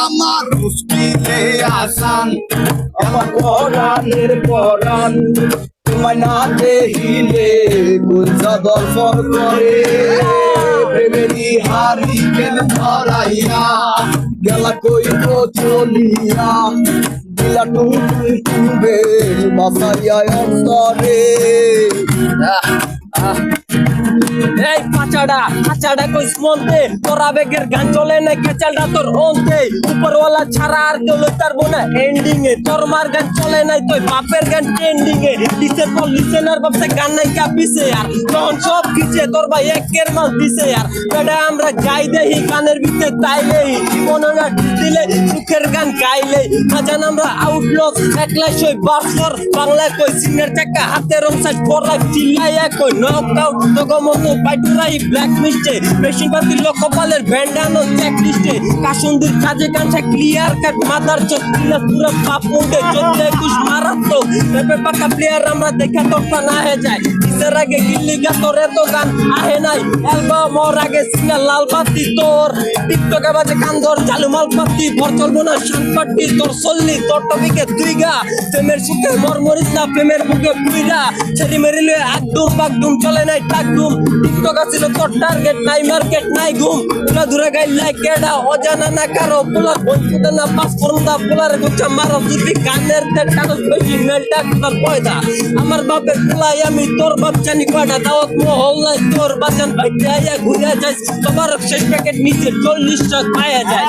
আমার মুশকিলে আসান আমার পরাণের পরাণ তোমায় না দেখিলে গুলজা দর্শন করে প্রেমেরই হারি কেন ধরাইয়া গেলা কই তো চলিয়া দিলা টুটুই টুবে বাসাইয়া অন্তরে এই পাচাড়া কইস মনতে তোর আবেগের গান চলে না কেচালটা তোর অন্তে উপরওয়ালা ছাড়া আর কেউ লইতার বোনা এন্ডিং এ তোর মার গান চলে নাই তুই বাপের গান ট্রেন্ডিং এ দিছে তোর লিসেনার বাপসে গান নাই কাপিছে আর তখন সব কিছে তোর ভাই একের মাল দিছে আর বেটা আমরা গাই দেহি গানের ভিতরে তাইলেই জীবন না দিলে সুখের গান গাইলেই মাজান আমরা আউটলস একলাই সই বাসর বাংলা কই সিঙ্গার চাকা হাতে রং সাইড পড়া চিল্লাইয়া কই নক আউট তগমত পাইটুরাই ব্ল্যাক মিস্টে বেশিরভাগই লোক কপালের ব্যান্ডানো চেক লিস্টে কাসুন্দির কাজে কাঁচা ক্লিয়ার কাট মাদার চোখ দিলে পুরো পাপ উঠে চোখে কুশ মারাত্মক পেপে পাকা প্লেয়ার আমরা দেখা তোরটা না হয়ে যায় কিসের আগে গিল্লি গা তোর এত গান আহে নাই অ্যালবাম ওর আগে সিঙ্গার লাল বাতি তোর টিকটকে বাজে কান ধর চালু মাল পাতি ভর চলবো না শানপাটি তোর চল্লি তোর টপিকে তুই গা প্রেমের সুখে মরমরিস না প্রেমের বুকে পুইরা ছেড়ি মেরিলে একদম বাগদুম চলে নাই টাকদুম টিকটক আছিল তোর টার্গেট নাই মার্কেট নাই ঘুম তুলা ধরে গাই লাইক কেডা অজানা না কারো পোলার বন্ধুতে না পাস করুন্দা পোলারে গুচ্ছা মারো যদি গানের তে কাগজ বেশি মেলটা তোর পয়দা আমার বাপের পোলাই আমি তোর বাপ জানি কয়টা দাওয়াত মহল নাই তোর বাজান ভাইতে আইয়া ঘুরে যাইস তোমার শেষ প্যাকেট নিচে 40 টাকা পাওয়া যায়